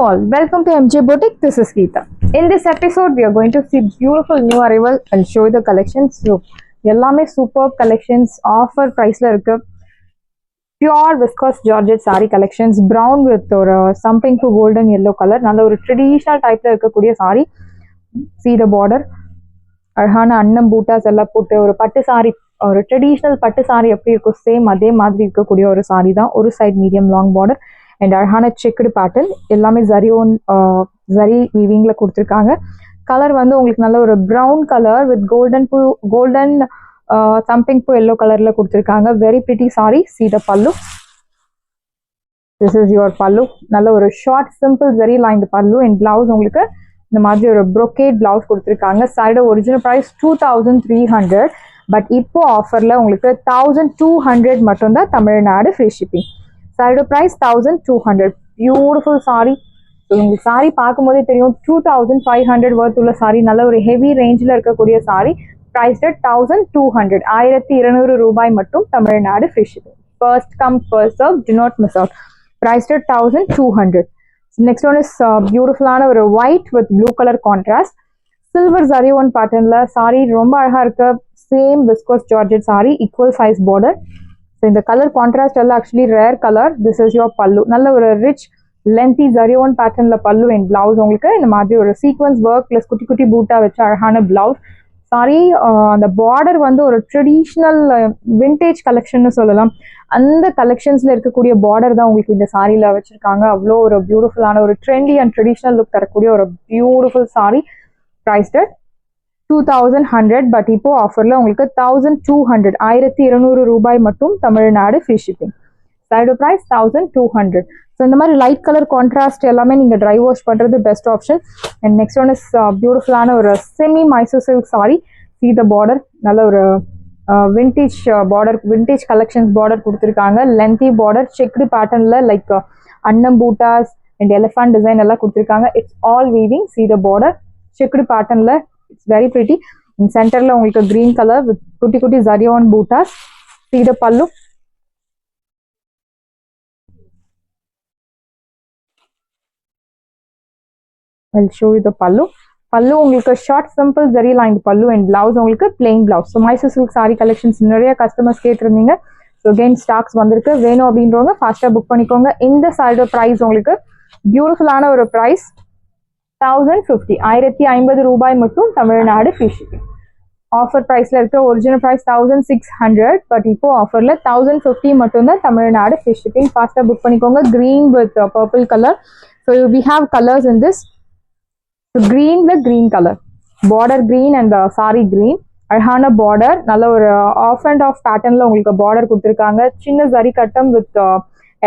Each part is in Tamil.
all, welcome to MJ Boutique. This is Geeta. In this episode, we are going to see beautiful new arrival and show you the collections. So, எல்லாமே superb collections, offer priceல இருக்கு. Pure viscose Georgette saree collections, brown with ஒரு something to golden yellow color. நல்ல ஒரு traditional typeல இருக்கக்கூடிய saree. See the border. அழகான அன்னம் பூட்டாஸ் எல்லாம் போட்டு ஒரு பட்டு saree, ஒரு ட்ரெடிஷ்னல் பட்டு saree எப்படி இருக்கும் சேம் அதே மாதிரி இருக்கக்கூடிய ஒரு saree தான். ஒரு side medium long border and அழகான செக்குடு பேட்டர்ன், எல்லாமே ஜரி வீவிங்ல கொடுத்துருக்காங்க. கலர் வந்து உங்களுக்கு நல்ல ஒரு brown colour with golden something பூ எல்லோ கலர்ல கொடுத்துருக்காங்க. Very pretty sorry. see the பல்லு. திஸ் இஸ் யுவர் பல்லு. நல்ல ஒரு short simple zari line pallu and blouse உங்களுக்கு இந்த மாதிரி ஒரு ப்ரொக்கேட் பிளவுஸ் கொடுத்துருக்காங்க. சைடு ஒரிஜினல் ப்ரைஸ் 2300, பட் இப்போ ஆஃபர்ல உங்களுக்கு 1200 மட்டும்தான், Tamil Nadu free shipping. Side price 1200. Beautiful sorry. உங்களுக்கு சாரி பார்க்கும்போதே தெரியும் 2500 வர்த் உள்ள சாரி. நல்ல ஒரு ஹெவி ரேஞ்சில் இருக்கக்கூடிய சாரி. ப்ரைஸ் 1200, 1200 ரூபாய் மட்டும், Tamil Nadu free shipping. First come first serve, do not miss out. Price 1200. Next one is பியூட்டிஃபுல்லான ஒரு white with blue colour contrast, silver zari one பேட்டர்ன்ல சாரி. ரொம்ப அழகா இருக்கு. Same viscose georgette sari, equal size border. So இந்த கலர் கான்ட்ராஸ்ட் எல்லாம் actually rare colour. This is your pallu. நல்ல ஒரு ரிச் லென்த்தி ஜரி ஒன் பேட்டர்ன்ல பல்லு அண்ட் பிளவுஸ் உங்களுக்கு இந்த மாதிரி ஒரு சீக்வன்ஸ் ஒர்க் பிளஸ் குட்டி குட்டி பூட்டா வச்சு அழகான பிளவுஸ். சாரி அந்த பார்டர் வந்து ஒரு ட்ரெடிஷ்னல் விண்டேஜ் கலெக்ஷன் சொல்லலாம். அந்த கலெக்ஷன்ஸ்ல இருக்கக்கூடிய பார்டர் தான் உங்களுக்கு இந்த சாரியில வச்சிருக்காங்க. அவ்வளோ ஒரு பியூட்டிஃபுல்லான ஒரு ட்ரெண்டி அண்ட் ட்ரெடிஷ்னல் லுக் தரக்கூடிய ஒரு பியூட்டிஃபுல் சாரி. ப்ரைஸ்டு 2100, பட் இப்போ ஆஃபர்ல உங்களுக்கு 1200, 1200 ரூபாய் மட்டும், Tamil Nadu free shipping. Side price 1200. So இந்த மாதிரி லைட் கலர் கான்ட்ராஸ்ட் எல்லாமே நீங்கள் ட்ரை வாஷ் பண்ணுறது best option. And next one is பியூட்டிஃபுல்லான ஒரு semi Mysore silk sari. see the border. நல்ல ஒரு vintage border, vintage collections border கொடுத்துருக்காங்க. லென்த்தி பார்டர், செக்டு பேட்டர்னில் லைக் அன்னம் பூட்டாஸ் அண்ட் எலிஃபண்ட் டிசைன் எல்லாம் கொடுத்துருக்காங்க. It's all weaving. see the border, checked பேட்டர்னில். It's very pretty. சென்டரில் உங்களுக்கு கிரீன் கலர் வித் குட்டி குட்டி ஜரியான் பூட்டாஸ். see the பல்லு. I'll show you the pallu. பல்லு உங்களுக்கு short simple zari line pallu and blouse உங்களுக்கு plain blouse. So Mysore silk sorry collections நிறைய கஸ்டமர்ஸ் கேட்டிருந்தீங்க. ஸோ அகெயின் ஸ்டாக்ஸ் வந்திருக்கு. வேணும் அப்படின்றவங்க ஃபாஸ்ட்டாக புக் பண்ணிக்கோங்க. இந்த சாரியோட ப்ரைஸ் உங்களுக்கு பியூட்டிஃபுல்லான ஒரு ப்ரைஸ் 1050, 1050 ரூபாய் மட்டும், தமிழ்நாடு ஃப்ரீ ஷிப்பிங். ஆஃபர் ப்ரைஸில் இருக்க ஒரிஜினல் ப்ரைஸ் 1600, பட் இப்போ ஆஃபரில் 1050 மட்டும்தான், தமிழ்நாடு ஃப்ரீ ஷிப்பிங். ஃபாஸ்ட்டாக புக் பண்ணிக்கோங்க. Green with purple colour. So we have colours in this. green with green color, border green and saree green. அழகான பார்டர், நல்ல ஒரு ஆஃப் அண்ட் ஆஃப் பேட்டர்ன்ல உங்களுக்கு பார்டர் கொடுத்துருக்காங்க. சின்ன ஜரி கட்டம் with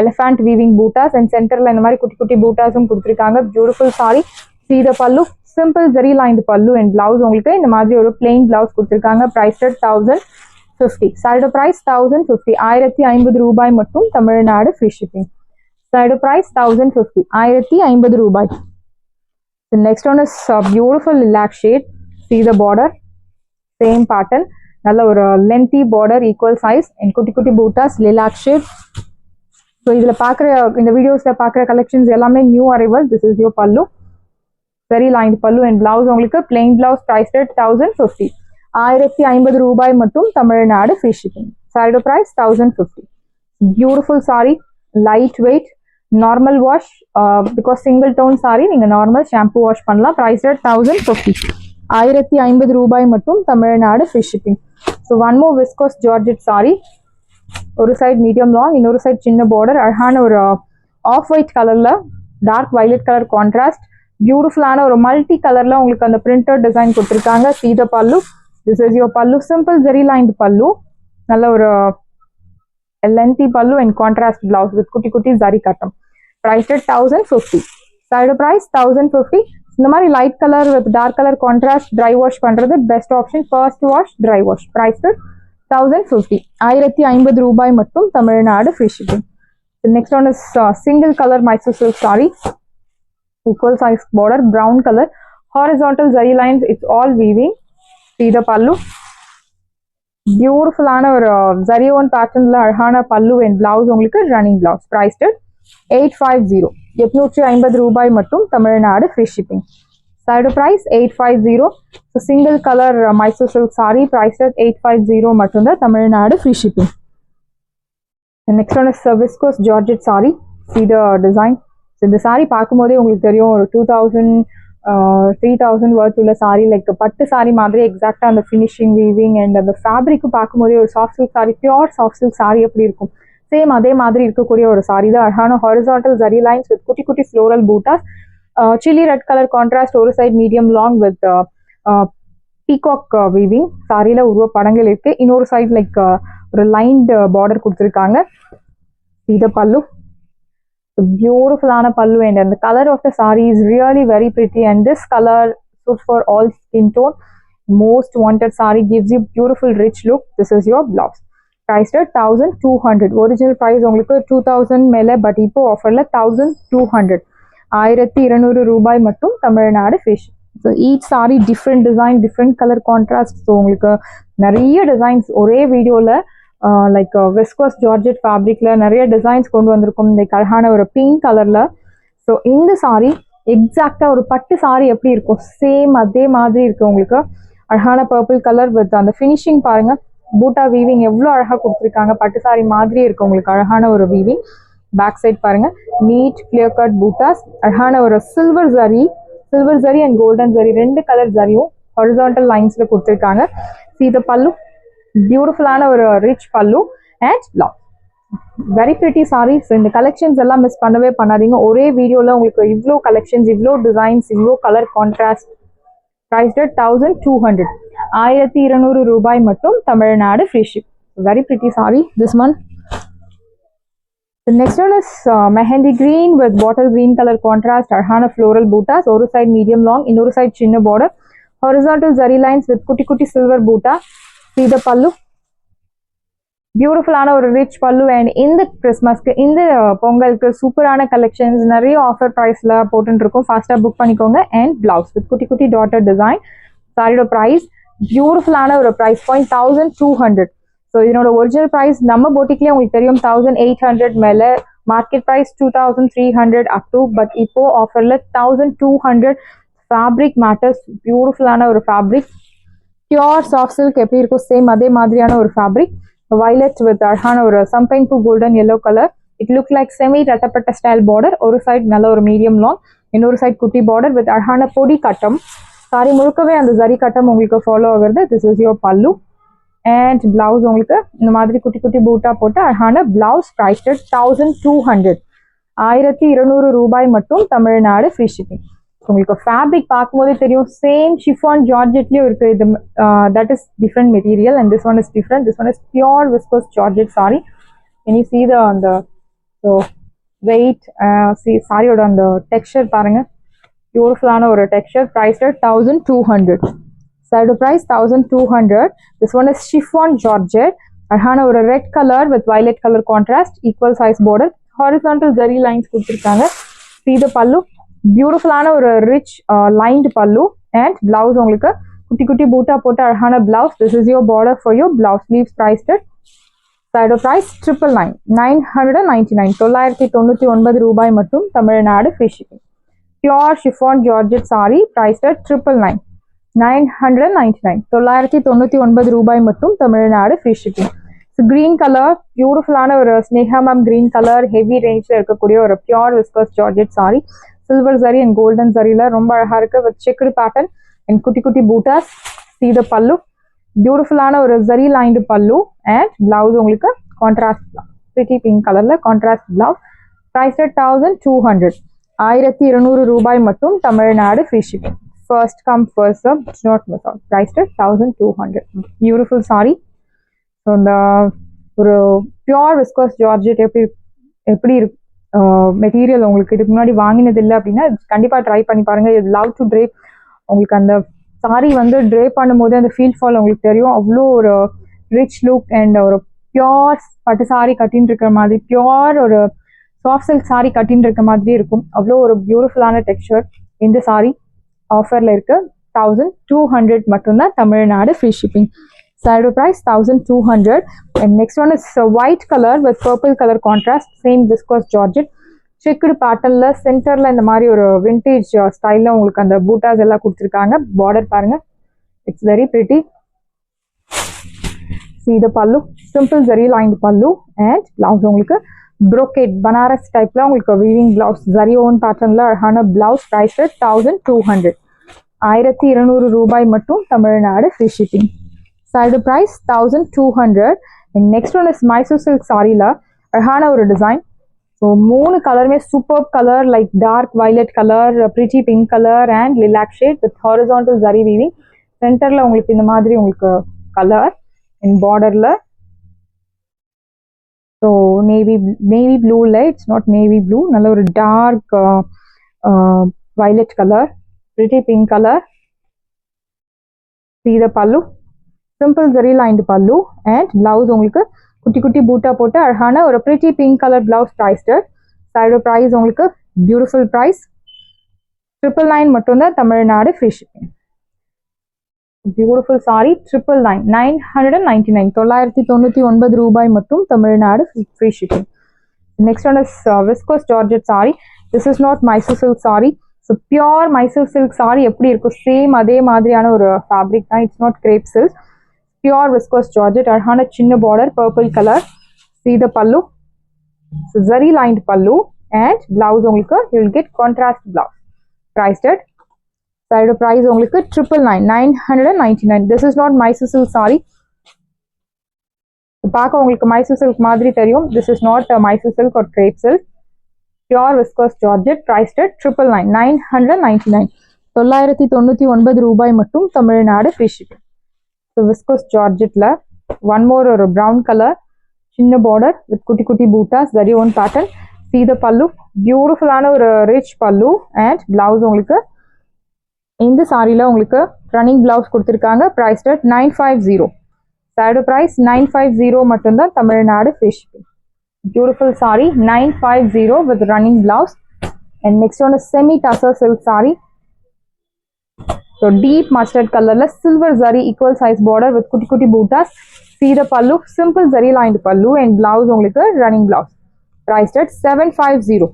elephant weaving buttas and சென்டர்ல இந்த மாதிரி குட்டி குட்டி பூட்டாஸும் கொடுத்துருக்காங்க. Beautiful sari. see the pallu. Simple zari line pallu and blouse உங்களுக்கு இந்த மாதிரி ஒரு பிளெயின் பிளவுஸ் கொடுத்துருக்காங்க. ப்ரைஸ் 1050. சைடு ப்ரைஸ் 1050, 1050 ரூபாய் மட்டும், Tamil Nadu free shipping. Side price 1050, 1050 ரூபாய். The next one is beautiful lilac shade. see the border, same pattern. நல்ல ஒரு lengthy border, equal size and குட்டி குட்டி பூட்டாஸ், lilac shade. ஸோ இதில் பார்க்குற இந்த வீடியோஸில் பார்க்குற கலெக்ஷன்ஸ் எல்லாமே new arrival. This is your pallu. Very line pallu and blouse உங்களுக்கு பிளெயின் பிளவுஸ். ப்ரைஸ் 1050, 1050 ரூபாய் மட்டும், Tamil Nadu free shipping. Side price 1050. Beautiful sari, light weight, normal wash, because single tone sari நீங்கள் நார்மல் ஷாம்பு வாஷ் பண்ணலாம். ப்ரைஸ் 1050, 1050 ரூபாய் மட்டும், Tamil Nadu free shipping. So one more viscose georgette sari. ஒரு சைடு மீடியம் லாங், இன்னொரு சைடு சின்ன பார்டர். அழகான ஒரு ஆஃப் ஒயிட் கலரில் டார்க் வயலட் கலர் கான்ட்ராஸ்ட். பியூட்டிஃபுல்லான ஒரு மல்டி கலரில் உங்களுக்கு அந்த பிரிண்டட் டிசைன் கொடுத்துருக்காங்க. see the பல்லு. திஸ் இஸ் யோர் பல்லு. சிம்பிள் ஜெரி லைன் பல்லு. நல்ல ஒரு lengthy பல்லு அண்ட் கான்ட்ராஸ்ட் பிளவுஸ் வித் குட்டி குட்டி ஜரி கட்டம். ப்ரைஸ் 1050. Side price 1050. இந்த மாதிரி light colour with dark colour contrast dry wash பண்றது best option. First wash dry wash. Price 1050, 1050 ரூபாய் மட்டும், Tamil Nadu free shipping. Next one is single colour Mysore silk sari, equal size border, brown color, horizontal zari lines. it's all weaving. see the pallu. பியூட்டிஃபுல்லான ஒரு ஜரி ஒன் பேட்டர்ன்ல அழகான பல்லு அண்ட் பிளவுஸ் உங்களுக்கு ரன்னிங் பிளவுஸ். ப்ரைஸ் 850 850 ரூபாய் மட்டும் Tamil Nadu free shipping. Side price 850. So single color Mysore silk saree priced at 850 மட்டும் தான் Tamil Nadu free shipping. The next one is viscose Georgette saree. See the design. So இந்த saree பார்க்கும்போதே உங்களுக்கு தெரியும் ஒரு 2000 3000 worth உள்ள saree like பட்டு saree மாதிரி எக்ஸாக்டா அந்த finishing weaving and அந்த fabric பார்க்கும்போதே ஒரு soft silk saree pure soft silk saree எப்படி இருக்கும் சேம் அதே மாதிரி இருக்கக்கூடிய ஒரு saree தான். அழகான horizontal zari lines with குட்டி குட்டி floral bootas. Chili red color contrast ஒரு side medium long with peacock weaving. சாரியில உருவ படங்கள் இருக்கு. இன்னொரு சைடு லைக் ஒரு லைன்ட் பார்டர் கொடுத்துருக்காங்க. இது பல்லு. Beautiful ஆன பல்லு and the color of the saree is really very pretty and this color suits for all skin tone. Most wanted saree gives you beautiful rich look. This is your blouse. Priced at 1200. Original price உங்களுக்கு 2000 மேல பட் இப்போ ஆஃபர்ல 1200. 1200 ரூபாய் மட்டும் Tamil Nadu fish. So each sorry different design different colour contrast. So உங்களுக்கு நிறைய டிசைன்ஸ் ஒரே வீடியோவில் லைக் விஸ்கோஸ் ஜார்ஜெட் ஃபேப்ரிக்ல நிறைய டிசைன்ஸ் கொண்டு வந்திருக்கும். லைக் அழகான ஒரு பிங்க் கலர்ல. ஸோ இந்த சாரி எக்ஸாக்டா ஒரு பட்டு சாரி எப்படி இருக்கும் சேம் அதே மாதிரி இருக்கு. உங்களுக்கு அழகான பர்பிள் கலர் வித் அந்த ஃபினிஷிங் பாருங்க. பூட்டா வீவிங் எவ்வளோ அழகாக கொடுத்துருக்காங்க. பட்டு சாரி மாதிரி இருக்கு. உங்களுக்கு அழகான ஒரு வீவிங். பேக் சைட் பாருங்க நீட் கிளியர் கட் பூட்டாஸ். அழகான ஒரு silver zari and golden zari ரெண்டு கலர் ஜரியும் ஹாரிசான்டல் லைன்ஸ்ல கொடுத்துருக்காங்க. சீத பல்லு பியூட்டிஃபுல்லான ஒரு rich pallu and blouse. Very pretty saris. இந்த கலெக்ஷன்ஸ் எல்லாம் மிஸ் பண்ணவே பண்ணாதீங்க. ஒரே வீடியோல உங்களுக்கு இவ்வளோ கலெக்ஷன்ஸ் இவ்வளோ டிசைன்ஸ் இவ்வளோ கலர் கான்ட்ராஸ்ட். priced at 1200. 1200 ரூபாய் மட்டும் Tamil Nadu free ship. Very pretty sari this one. The next one is mehendi green with bottle green color contrast. Arhana floral bootas. Oru side medium long, innoru side chinna border. Horizontal zari lines with kutti kutti silver boota. See the pallu. Beautiful ana or rich pallu and in the Christmas in the Pongal super ana collections nariya offer price la potundirukum. Faster book panikonga and blouse with kutti kutti dotted design. Saree price beautiful ana or price point 1200. So இதனோட ஒரிஜினல் ப்ரைஸ் நம்ம போட்டிக்லேயே உங்களுக்கு தெரியும் 1800 மேலே. Market price 2300 up to but இப்போ ஆஃபரில் 1200. ஃபேப்ரிக் மேட்டர்ஸ் பியூட்டிஃபுல்லான ஒரு ஃபேப்ரிக். பியூர் சாஃப்ட் சில்க் எப்படி இருக்கும் சேம் அதே மாதிரியான ஒரு ஃபேப்ரிக். வயலட் வித் அழகான ஒரு champagne to golden yellow colour. It look like semi ரட்டப்பட்ட ஸ்டைல் பார்டர். ஒரு சைட் நல்ல ஒரு மீடியம் லாங், இன்னொரு சைட் குட்டி பார்டர் வித் அழகான பொடி கட்டம். சாரி முழுக்கவே அந்த ஜரி கட்டம் உங்களுக்கு ஃபாலோ ஆகுறது. திஸ் இஸ் யோர் பல்லு and blouse உங்களுக்கு இந்த மாதிரி குட்டி குட்டி பூட்டா போட்டு அழகான பிளவுஸ். priced at 1200. 1200 ரூபாய் மட்டும் தமிழ்நாடு ஃப்ரீ ஷிப்பிங். உங்களுக்கு ஃபேப்ரிக் பார்க்கும்போதே தெரியும் சேம் ஷிஃபான் ஜார்ஜெட்லயும் இருக்கு. இது that is different material and this one is different. This one is pure viscose georgette sorry. Can you see அந்த வெயிட் சாரியோட அந்த டெக்ஸ்சர் பாருங்க. பியூட்டிஃபுல்லான ஒரு texture. priced at 1200. Side price 1200. This one is chiffon georgette. Arhana or a red color with violet color contrast. Equal size border. Horizontal zari lines kuduthirukanga. See the pallu. Beautiful ana or a rich lined pallu and blouse ungalku kutti kutti boota potta arhana blouse. This is your border for your blouse. Sleeves priced at side price 999. 999. 999 ரூபாய் மட்டும் Tamil Nadu free shipping. Pure chiffon georgette saree priced at 999. 999. 999 ரூபாய் மட்டும் Tamil Nadu free shipping. Green colour பியூட்டிஃபுல்லான ஒரு Sneha ma'am green colour heavy ரேஞ்சில் இருக்கக்கூடிய ஒரு pure viscose georgette sari. Silver zari and golden ஜரியில் ரொம்ப அழகாக இருக்கு வித் செக்குடு பேட்டர்ன் அண்ட் குட்டி குட்டி பூட்டாஸ். see the பல்லு. பியூட்டிஃபுல்லான ஒரு ஜரி லைன்டு பல்லு அண்ட் பிளவுஸ் உங்களுக்கு கான்ட்ராஸ்ட் பிரிட்டி பிங்க் கலர்ல கான்ட்ராஸ்ட் பிளவுஸ். priced at 1200. 1200 ரூபாய் மட்டும் Tamil Nadu free shipping. First come first serve, do not miss out. Priced at 1200. Beautiful saree. So the ஒரு பியூர் விஸ்கோஸ் ஜார்ஜெட் எப்படி மெட்டீரியல் உங்களுக்கு இதுக்கு முன்னாடி வாங்கினது இல்லை அப்படின்னா கண்டிப்பாக ட்ரை பண்ணி பாருங்க. இது லவ் டு ட்ரேப். உங்களுக்கு அந்த சாரி வந்து ட்ரேப் பண்ணும்போது அந்த ஃபீல் ஃபால் உங்களுக்கு தெரியும். அவ்வளோ ஒரு ரிச் லுக் அண்ட் ஒரு பியூர் பட்டு சாரி கட்டின்னு இருக்கிற மாதிரி பியூர் ஒரு சாஃப்ட் சில்க் சாரி கட்டின்னு இருக்க மாதிரி இருக்கும். அவ்வளோ ஒரு பியூட்டிஃபுல்லான டெக்ஸ்சர் இந்த சாரி. ஆஃபர்ல இருக்கு 1200 மட்டும்தான் Tamil Nadu free shipping. Side price 1200. And next one is white color with purple color contrast. Same viscose georgette. Checked பேட்டர்ன்ல சென்டர்ல இந்த மாதிரி ஒரு விண்டேஜ் ஸ்டைல்ல உங்களுக்கு அந்த பூட்டாஸ் எல்லாம் கொடுத்துருக்காங்க. பார்டர் பாருங்க, it's very pretty. See the pallu, simple zari lined pallu and blouse உங்களுக்கு brocade பனாரஸ் டைப்ல உங்களுக்கு weaving blouse zari own patternல அழகான blouse price 1200 1200 ரூபாய் மட்டும் Tamil Nadu free shipping. Side price 1200. and next one is Mysore silk saree la அழகான ஒரு டிசைன். ஸோ 3 கலருமே super colour, like dark violet colour, pretty pink colour and lilac shade with horizontal zari weaving. சென்டர்ல உங்களுக்கு இந்த மாதிரி உங்களுக்கு கலர் in borderல. ஸோ நேவி ப்ளூல, இட்ஸ் நாட் நேவி ப்ளூ, நல்ல ஒரு dark violet colour, pretty pink colour. See the pallu, simple zari lined pallu and blouse உங்களுக்கு குட்டி குட்டி பூட்டா போட்டு அழகான ஒரு pretty pink color blouse priced. Side price உங்களுக்கு beautiful price 999 மட்டும் தான் Tamil Nadu free shipping. Beautiful saree 999 999 ரூபாய் மட்டும் Tamil Nadu free shipping. Next one is viscose georgette saree. This is not Mysore silk saree. So pure Mysore silk saree எப்படி இருக்கும் சேம் அதே மாதிரியான ஒரு fabric தான். It's not crepe silk. Pure viscose georgette அழகான சின்ன border purple color. See the pallu. So zari lined pallu and blouse உங்களுக்கு you will get contrast blouse. Priced at side price உங்களுக்கு 999. This is not Mysore silk saree. பார்க்க உங்களுக்கு Mysore silk மாதிரி தெரியும். This is not Mysore silk or crepe silk. Pure viscose georgette priced at 999 999 ரூபாய் மட்டும் Tamil Nadu free shipping. So viscose georgetteல one more ஒரு brown color, சின்ன border with குட்டி குட்டி buttas, zari own pattern. See the pallu, beautiful ஆன ஒரு rich pallu and blouse உங்களுக்கு இந்த சாரில உங்களுக்கு ரன்னிங் பிளவுஸ் கொடுத்திருக்காங்க. priced at 950. Side price 950 மட்டும் தான் Tamil Nadu free shipping. Beautiful saree 950 with running blouse. And next one is semi tussar silk saree. So deep mustard colorல silver zari equal size border with குட்டி குட்டி buttas. See the pallu, simple zari lined pallu and blouse உங்களுக்கு running blouse. Priced at 750.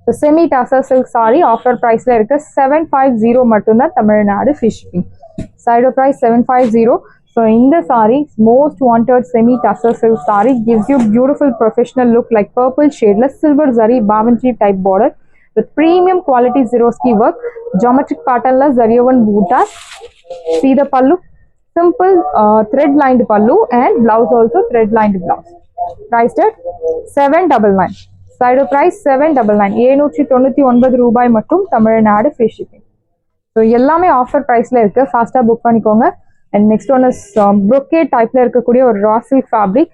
The semi tussar silk saree offer price la irukku 750 மட்டும் தான் Tamil Nadu free shipping. Side price 750. So in the saree most wanted semi tussar silk saree gives you beautiful professional look like purple shade la silver zari bavanchi type border with premium quality Swarovski work, geometric pattern la zari woven bootas. See the pallu, simple thread lined pallu and blouse also thread lined blouse. Priced at 799. Side price 799 799 ரூபாய் மட்டும் தமிழ்நாடு free shipping. ஸோ எல்லாமே ஆஃபர் ப்ரைஸில் இருக்குது, ஃபாஸ்ட்டாக புக் பண்ணிக்கோங்க. And next one is brocade டைப்பில் இருக்கக்கூடிய ஒரு raw silk fabric,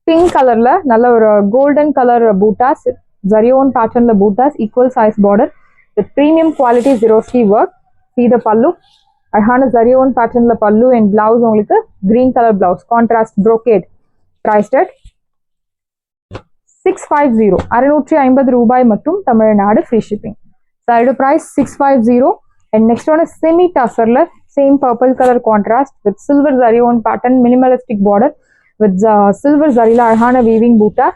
பிங்க் கலரில் நல்ல ஒரு golden colour buttas, zari own பேட்டர்னில் buttas, equal size border with premium quality Swarovski work. See the pallu, அழகான zari own பேட்டர்னில் பல்லு அண்ட் பிளவுஸ் உங்களுக்கு green colour blouse, contrast brocade. Priced at 650 650 ரூபாய் மட்டும் Tamil Nadu free shipping. Side price 650. and next one is semi tussarல same purple color contrast with silver zari own pattern, minimalistic border with silver zari la அழகான weaving boota.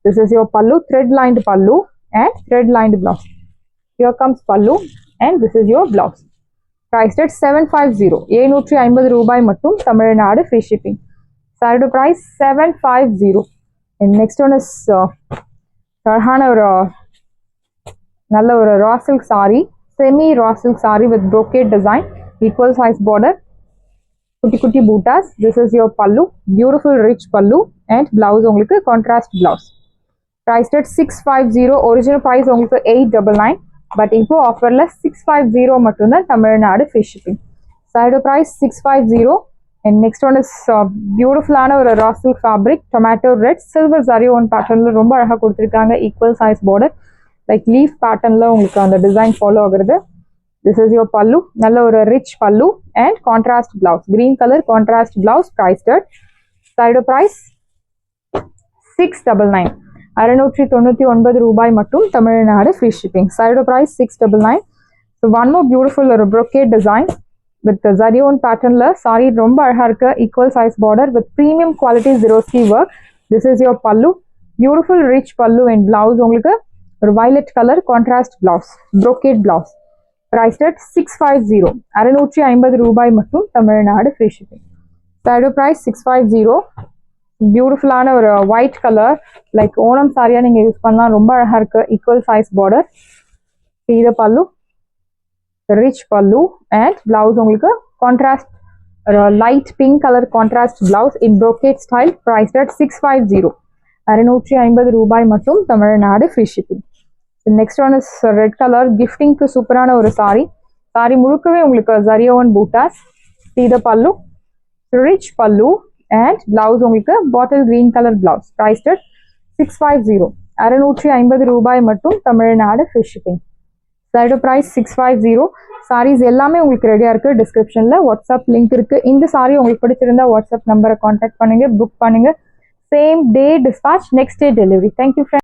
This is your pallu, thread lined pallu and thread lined blouse. Here comes pallu and this is your blouse. Priced at 750 750 ரூபாய் மட்டும் Tamil Nadu free shipping. Side price 750. and next one is அழகான ஒரு நல்ல ஒரு raw silk saree, semi raw silk saree with brocade design, equal size border, குட்டி குட்டி buttas. This is your pallu, beautiful rich pallu and blouse உங்களுக்கு contrast blouse. Priced at 650. original price உங்களுக்கு 899 but இப்போ ஆஃபர்ல 650 மட்டும் தான் Tamil Nadu free shipping. Side price 650. and next one is beautiful ஆன ஒரு raw silk fabric, tomato red, silver zari own patternல ரொம்ப அழகா கொடுத்திருக்காங்க, equal size border like leaf patternல உங்களுக்கு அந்த டிசைன் ஃபாலோ ஆகுறது. This is your pallu, நல்ல ஒரு rich pallu and contrast blouse, green color contrast blouse. Priced at side price 699 699 ரூபாய் மட்டும் Tamil Nadu free shipping. Side price 699. so one more beautiful ஒரு brocade design with the zari own patternல saree ரொம்ப அழகா இருக்கு, equal size border with premium quality Swarovski work. This is your pallu, beautiful rich pallu and blouse உங்களுக்கு ஒரு violet colour contrast blouse, brocade blouse. priced at 650, 650 ரூபாய் மட்டும், தமிழ்நாடு ஃப்ரீ ஷிப்பிங். சாரியோட பிரைஸ் 650. பியூட்டிஃபுல்லான ஒரு ஒயிட் கலர், லைக் ஓணம் சாரியா நீங்க யூஸ் பண்ணலாம், ரொம்ப அழகா இருக்கு. ஈக்குவல் சைஸ் பார்டர், சீத pallu, rich pallu and blouse உங்களுக்கு contrast light pink colour contrast blouse in brocade style. priced at 650, 650 ரூபாய் மட்டும், Tamil Nadu free shipping. Next one is red colour, கிஃப்டிங்க்கு சூப்பரான ஒரு சாரி. சாரி முழுக்கவே உங்களுக்கு ஜரியோன் பூட்டாஸ், சீத pallu, rich pallu and blouse உங்களுக்கு bottle green colour blouse. priced at 650, 650 ரூபாய் மட்டும், தமிழ்நாடு ஃப்ரீ ஷிப்பிங். சாரியோட பிரைஸ் 650. சாரீஸ் எல்லாமே உங்களுக்கு ரெடியா இருக்கு. டிஸ்கிரிப்ஷன்ல வாட்ஸ்அப் லிங்க் இருக்கு. இந்த சாரி உங்களுக்கு பிடிச்சிருந்தா வாட்ஸ்அப் நம்பரை கான்டாக்ட் பண்ணுங்க, புக் பண்ணுங்க. Same day dispatch, next day delivery. Thank you.